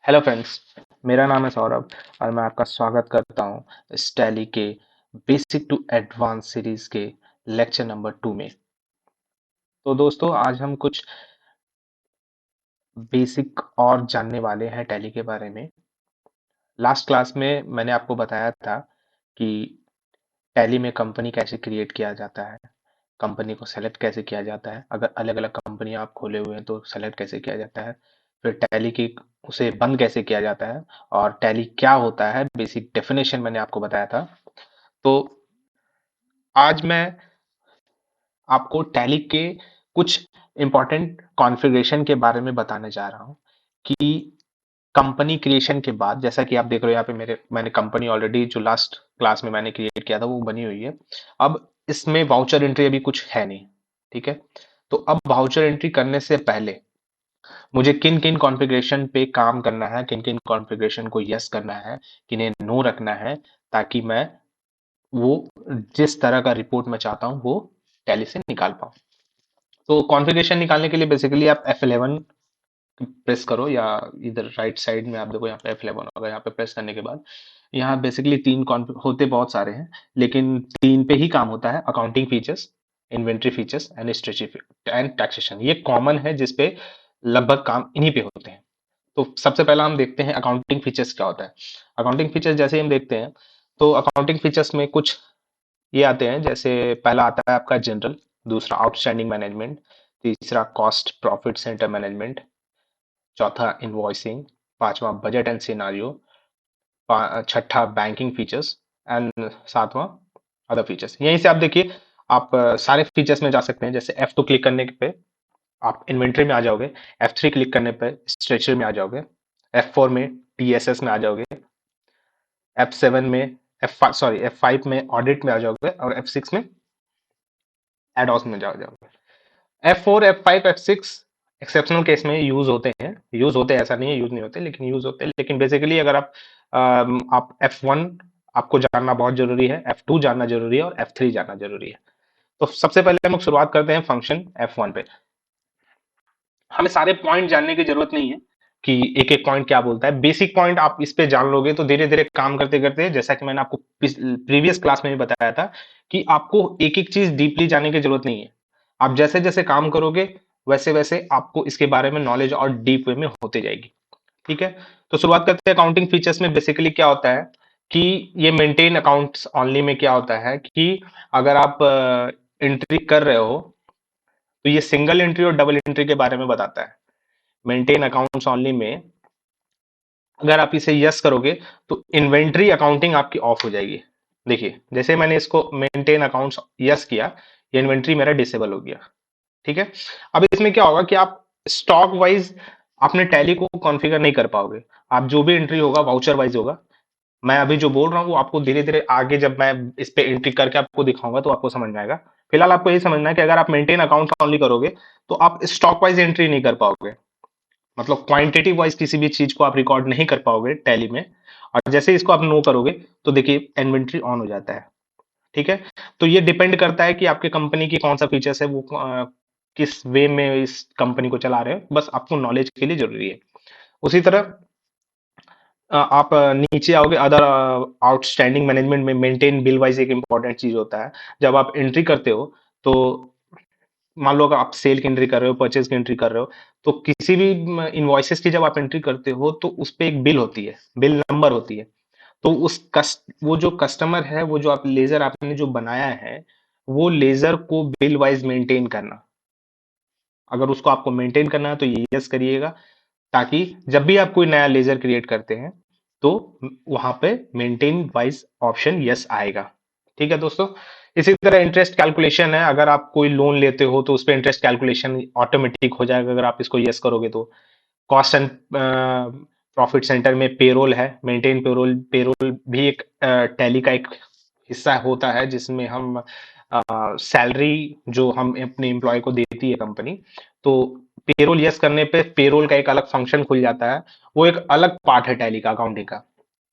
Hello friends. मेरा नाम है सौरभ और मैं आपका स्वागत करता हूं इस टैली के बेसिक टू एडवांस सीरीज के लेक्चर नंबर 2 में। तो दोस्तों आज हम कुछ बेसिक और जानने वाले हैं टैली के बारे में। लास्ट क्लास में मैंने आपको बताया था कि टैली में कंपनी कैसे क्रिएट किया जाता है, कंपनी को सेलेक्ट कैसे किया जाता है, अगर अलग अलग कंपनी आप खोले हुए हैं तो सेलेक्ट कैसे किया जाता है, फिर टैली की उसे बंद कैसे किया जाता है और टैली क्या होता है, बेसिक डेफिनेशन मैंने आपको बताया था। तो आज मैं आपको टैली के कुछ इंपॉर्टेंट कॉन्फ़िगरेशन के बारे में बताने जा रहा हूँ कि कंपनी क्रिएशन के बाद, जैसा कि आप देख रहे हो यहाँ पे मैंने कंपनी ऑलरेडी जो लास्ट क्लास में मैंने क्रिएट किया था वो बनी हुई है। अब इसमें वाउचर एंट्री अभी कुछ है नहीं, ठीक है। तो अब वाउचर एंट्री करने से पहले मुझे किन किन कॉन्फ़िगरेशन पे काम करना है, किन किन कॉन्फ़िगरेशन को यस करना है, किन्हें नो रखना है, ताकि मैं वो जिस तरह का रिपोर्ट मैं चाहता हूँ वो टैली से निकाल पाऊँ। तो कॉन्फ़िगरेशन निकालने के लिए बेसिकली आप F11 प्रेस करो, या इधर राइट साइड में आप देखो यहाँ पे F11 होगा। यहाँ पे प्रेस करने के बाद यहाँ बेसिकली तीन कॉन्फ़िग होते बहुत सारे हैं, लेकिन तीन पे ही काम होता है: accounting features, inventory features and strategy and taxation. ये कॉमन है जिसपे लगभग काम इन्हीं पे होते हैं। तो सबसे पहला हम देखते हैं अकाउंटिंग फीचर्स क्या होता है। अकाउंटिंग फीचर्स जैसे ही हम देखते हैं तो अकाउंटिंग फीचर्स में कुछ ये आते हैं, जैसे पहला आता है आपका जनरल, दूसरा आउटस्टैंडिंग मैनेजमेंट, तीसरा कॉस्ट प्रॉफिट सेंटर मैनेजमेंट, चौथा इनवॉइसिंग, पांचवा बजट एंड सिनारियो, छठा बैंकिंग फीचर्स एंड सातवां अदर फीचर्स। यहीं से आप देखिए, आप सारे फीचर्स में जा सकते हैं। जैसे F2 क्लिक करने पे आप इन्वेंट्री में आ जाओगे, F3 क्लिक करने पे स्ट्रेचर में आ जाओगे, F4 में TSS में आ जाओगे, F7 में F5 में ऑडिट में आ जाओगे और F6 में एडॉस में जाओगे। F4, F5, F6 exceptional case में यूज होते हैं। यूज होते हैं ऐसा नहीं है यूज नहीं होते, लेकिन यूज होते हैं। लेकिन बेसिकली अगर आप F1 आपको जानना बहुत जरूरी है, F2 जानना जरूरी है और F3 जानना जरूरी है। तो सबसे पहले हम लोग शुरुआत करते हैं फंक्शन F1 पे। हमें सारे पॉइंट जानने की जरूरत नहीं है कि एक एक पॉइंट क्या बोलता है। बेसिक पॉइंट आप इस पे जान लोगे तो धीरे धीरे काम करते करते, जैसा कि मैंने आपको प्रीवियस क्लास में भी बताया था, कि आपको एक एक चीज डीपली जानने की जरूरत नहीं है। आप जैसे जैसे काम करोगे वैसे वैसे आपको इसके बारे में नॉलेज और डीप वे में होते जाएगी, ठीक है। तो शुरुआत करते हैं अकाउंटिंग फीचर्स में। बेसिकली क्या होता है कि ये मेंटेन अकाउंट्स ओनली में क्या होता है कि अगर आप एंट्री कर रहे हो तो ये सिंगल एंट्री और डबल एंट्री के बारे में बताता है। मेंटेन अकाउंट्स ओनली में अगर आप इसे यस करोगे तो इन्वेंट्री अकाउंटिंग आपकी ऑफ हो जाएगी। देखिए, जैसे मैंने इसको मेंटेन अकाउंट्स यस किया, ये इन्वेंट्री मेरा डिसेबल हो गया, ठीक है। अब इसमें क्या होगा कि आप स्टॉक वाइज अपने टैली को कॉन्फ़िगर नहीं कर पाओगे। आप जो भी एंट्री होगा वाउचर वाइज होगा। मैं अभी जो बोल रहा हूँ वो आपको धीरे धीरे आगे जब मैं इस पे एंट्री करके आपको दिखाऊंगा तो आपको समझ में आएगा। फिलहाल आपको ये समझना है कि अगर आप मेंटेन अकाउंट ओनली करोगे तो आप स्टॉक वाइज एंट्री नहीं कर पाओगे, मतलब क्वांटिटी वाइज किसी भी चीज को आप रिकॉर्ड नहीं कर पाओगे टैली में। और जैसे इसको आप नो करोगे तो देखिए इन्वेंट्री ऑन हो जाता है, ठीक है। तो ये डिपेंड करता है कि आपके कंपनी की कौन सा फीचर्स है, वो किस वे में इस कंपनी को चला रहे हो, बस आपको नॉलेज के लिए जरूरी है। उसी तरह आप नीचे आओगे, अदर आउटस्टैंडिंग मैनेजमेंट में मेंटेन बिल वाइज एक इंपॉर्टेंट चीज होता है। जब आप एंट्री करते हो तो मान लो अगर आप सेल की एंट्री कर रहे हो, परचेज की एंट्री कर रहे हो, तो किसी भी इनवॉइसेस की जब आप एंट्री करते हो तो उस पे एक बिल होती है, बिल नंबर होती है। तो वो जो कस्टमर है, वो जो आप लेजर आपने जो बनाया है, वो लेजर को बिल वाइज मेंटेन करना, अगर उसको आपको मेंटेन करना है तो ये यस करिएगा, ताकि जब भी आप कोई नया लेजर क्रिएट करते हैं तो वहां पे मेंटेन वाइज ऑप्शन यस आएगा, ठीक है दोस्तों। इसी तरह इंटरेस्ट कैलकुलेशन है, अगर आप कोई लोन लेते हो तो उस पर इंटरेस्ट कैलकुलेशन ऑटोमेटिक हो जाएगा अगर आप इसको यस करोगे तो। कॉस्ट एंड प्रॉफिट सेंटर में पेरोल है, मेंटेन पेरोल। पेरोल भी एक टैली का एक हिस्सा होता है जिसमें हम सैलरी जो हम अपने एम्प्लॉय को देती है कंपनी, तो पेरोल यस करने पे पेरोल का एक अलग फंक्शन खुल जाता है। वो एक अलग पार्ट है टैली का, अकाउंटिंग का,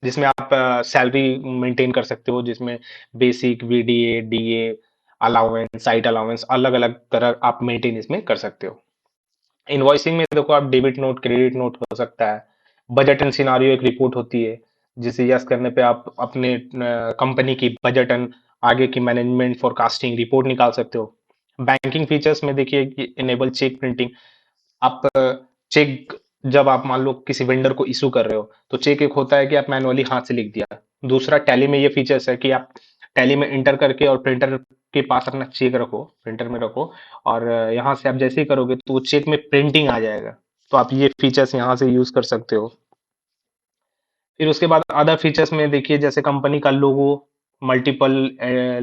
जिसमें आप सैलरी मेंटेन कर सकते हो, जिसमें basic, VDA, DA, allowance, site allowance, अलग अलग तरह आप मेंटेन इसमें कर सकते हो। इनवॉइसिंग में देखो, आप डेबिट नोट, क्रेडिट नोट हो सकता है, बजट एंड सिनारियो एक रिपोर्ट होती है, जिसे यस करने पे आप अपने कंपनी की बजट एंड आगे की मैनेजमेंट फोरकास्टिंग रिपोर्ट निकाल सकते हो। बैंकिंग फीचर्स में देखिए कि इनेबल चेक प्रिंटिंग। आप चेक जब आप मान लो किसी वेंडर को इशू कर रहे हो, तो चेक एक होता है कि आप मैनुअली हाथ से लिख दिया। दूसरा टैली में ये फीचर्स है कि आप टैली में इंटर करके और प्रिंटर के पास अपना चेक रखो, प्रिंटर में रखो, और यहाँ से आप जैसे ही करोगे तो वो चेक में प्रिंटिंग आ जाएगा। तो आप ये फीचर्स यहाँ से यूज कर सकते हो। फिर उसके बाद अदर फीचर्स में देखिए जैसे कंपनी का लोगो, मल्टीपल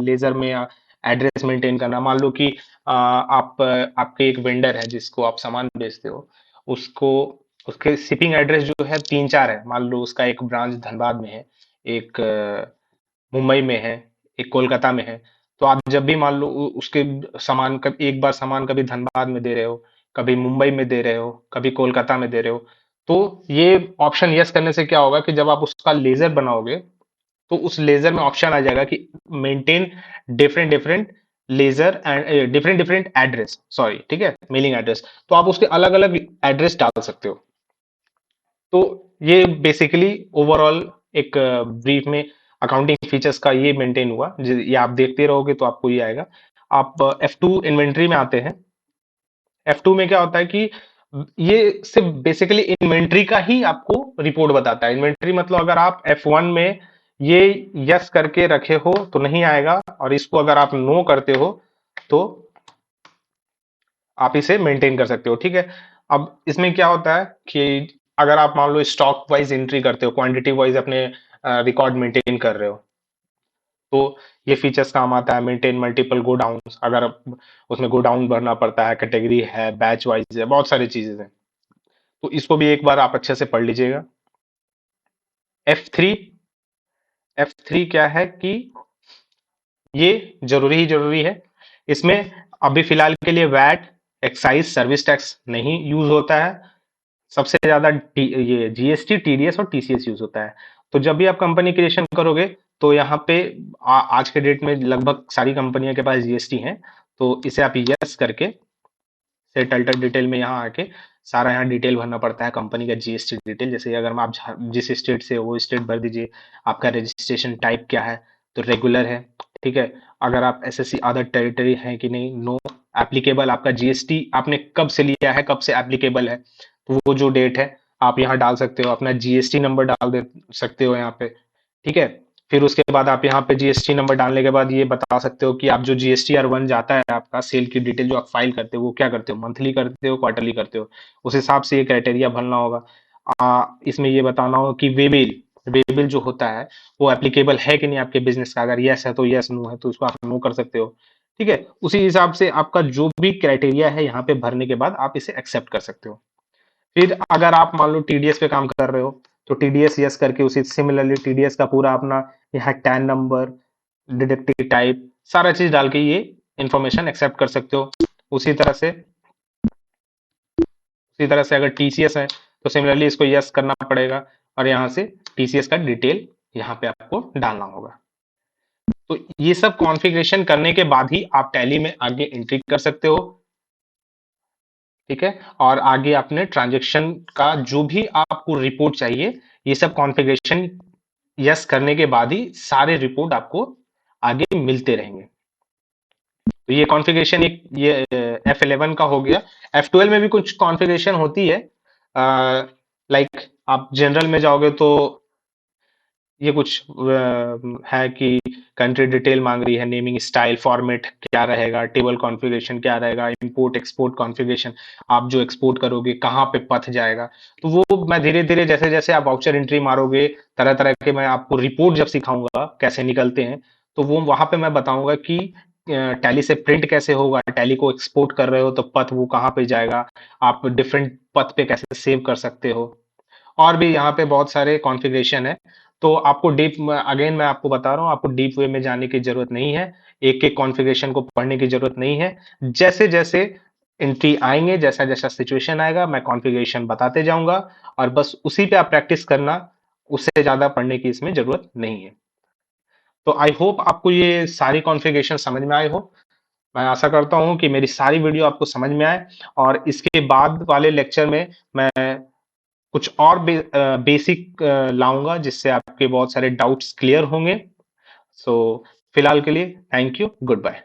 लेजर में एड्रेस मेंटेन करना। मान लो कि आपके एक वेंडर है जिसको आप सामान बेचते हो, उसको उसके शिपिंग एड्रेस जो है 3-4 है। मान लो उसका एक ब्रांच धनबाद में है, एक मुंबई में है, एक कोलकाता में है। तो आप जब भी मान लो उसके सामान कभी एक बार सामान कभी धनबाद में दे रहे हो, कभी मुंबई में दे रहे हो, कभी कोलकाता में दे रहे हो, तो ये ऑप्शन यस करने से क्या होगा कि जब आप उसका लेजर बनाओगे, तो उस लेजर में ऑप्शन आ जाएगा कि maintain different different ledger and different different address, sorry, ठीक है, मेलिंग एड्रेस। तो आप उसके अलग अलग एड्रेस डाल सकते हो। तो ये बेसिकली ओवरऑल एक ब्रीफ में अकाउंटिंग फीचर्स का ये मेंटेन हुआ। ये आप देखते रहोगे तो आपको ये आएगा। आप F2 इन्वेंट्री में आते हैं। F2 में क्या होता है कि ये सिर्फ बेसिकली इन्वेंट्री का ही आपको रिपोर्ट बताता है। इन्वेंट्री मतलब अगर आप F1 में ये यस करके रखे हो तो नहीं आएगा, और इसको अगर आप नो करते हो तो आप इसे मेंटेन कर सकते हो, ठीक है। अब इसमें क्या होता है कि अगर आप मान लो स्टॉक वाइज एंट्री करते हो, क्वांटिटी वाइज अपने रिकॉर्ड मेंटेन कर रहे हो, तो ये फीचर्स काम आता है। मेंटेन मल्टीपल गो डाउन, अगर उसमें गो डाउन भरना पड़ता है, कैटेगरी है, बैच वाइज है, बहुत सारी चीजें हैं। तो इसको भी एक बार आप अच्छे से पढ़ लीजिएगा। F3, F3 क्या है कि ये जरूरी ही जरूरी है। इसमें अभी फिलहाल के लिए वैट, एक्साइज, सर्विस टैक्स नहीं यूज होता है। सबसे ज्यादा ये जीएसटी, टीडीएस और टीसीएस यूज होता है। तो जब भी आप कंपनी क्रिएशन करोगे, तो यहाँ पे आज के डेट में लगभग सारी कंपनियों के पास जीएसटी है। तो इसे आप यस करके सेट अल्टर डिटेल में यहाँ आके सारा यहाँ डिटेल भरना पड़ता है, कंपनी का जीएसटी डिटेल। जैसे अगर आप जिस स्टेट से हो वो स्टेट भर दीजिए। आपका रजिस्ट्रेशन टाइप क्या है, तो रेगुलर है, ठीक है। अगर आप एसएससी अदर टेरिटरी है कि नहीं, नो। एप्लीकेबल, आपका जीएसटी आपने कब से लिया है, कब से एप्लीकेबल है, तो वो जो डेट है आप यहाँ डाल सकते हो। अपना जीएसटी नंबर डाल दे सकते हो यहाँ पे, ठीक है। फिर उसके बाद आप यहाँ पे जीएसटी नंबर डालने के बाद ये बता सकते हो कि आप जो जीएसटी R1 जाता है आपका सेल की डिटेल जो आप फाइल करते हो, वो क्या करते हो, मंथली करते हो, क्वार्टरली करते हो। उस हिसाब से ये क्राइटेरिया भरना होगा। इसमें ये बताना होगा कि वे बिल जो होता है वो एप्लीकेबल है कि नहीं आपके बिजनेस का। अगर यस है तो यस, नो है तो उसको आप नो कर सकते हो, ठीक है। उसी हिसाब से आपका जो भी क्राइटेरिया है यहाँ पे भरने के बाद आप इसे एक्सेप्ट कर सकते हो। फिर अगर आप मान लो टीडीएस पे काम कर रहे हो, तो टीडीएस यस करके उसी सिमिलरली टीडीएस का पूरा अपना यहाँ टैन नंबर, डिडक्टिव टाइप, सारा चीज डाल के ये इंफॉर्मेशन एक्सेप्ट कर सकते हो। उसी तरह से उसी तरह से अगर टीसीएस है तो सिमिलरली इसको यस करना पड़ेगा, और यहाँ से टीसीएस का डिटेल यहाँ पे आपको डालना होगा। तो ये सब कॉन्फ़िगरेशन करने के बाद ही आप टैली में आगे एंट्री कर सकते हो, ठीक है। और आगे अपने ट्रांजैक्शन का जो भी आपको रिपोर्ट चाहिए, ये सब कॉन्फ़िगरेशन यस करने के बाद ही सारे रिपोर्ट आपको आगे मिलते रहेंगे। तो ये कॉन्फ़िगरेशन एक ये F11 का हो गया। F12 में भी कुछ कॉन्फ़िगरेशन होती है। लाइक आप जनरल में जाओगे तो ये कुछ है कि कंट्री डिटेल मांग रही है, नेमिंग स्टाइल, फॉर्मेट क्या रहेगा, टेबल कॉन्फ़िगरेशन क्या रहेगा, इंपोर्ट एक्सपोर्ट कॉन्फ़िगरेशन, आप जो एक्सपोर्ट करोगे कहाँ पे पथ जाएगा। तो वो मैं धीरे धीरे जैसे जैसे आप वाउचर एंट्री मारोगे, तरह तरह के मैं आपको रिपोर्ट जब सिखाऊंगा कैसे निकलते हैं, तो वो वहां पे मैं बताऊंगा कि टैली से प्रिंट कैसे होगा, टैली को एक्सपोर्ट कर रहे हो तो पथ वो कहाँ पे जाएगा, आप डिफरेंट पथ पे कैसे सेव कर सकते हो। और भी यहाँ पे बहुत सारे कॉन्फ़िगरेशन है। तो आपको डीप अगेन मैं आपको बता रहा हूँ, आपको डीप वे में जाने की जरूरत नहीं है। एक-एक कॉन्फ़िगरेशन को पढ़ने की जरूरत नहीं है। जैसे-जैसे एंट्री आएँगे, जैसा-जैसा सिचुएशन आएगा, मैं कॉन्फ़िगरेशन बताते जाऊँगा, और बस उसी पे आप प्रैक्टिस करना, उससे ज़्यादा पढ़ने की इसमें जरूरत नहीं है। तो आई होप आपको ये सारी कॉन्फ़िगरेशन समझ में आए हो। मैं आशा करता हूँ कि मेरी सारी वीडियो आपको समझ में आए, और इसके बाद वाले लेक्चर में मैं कुछ और बेसिक लाऊँगा जिससे आपके बहुत सारे डाउट्स क्लियर होंगे। सो फिलहाल के लिए थैंक यू, गुड बाय।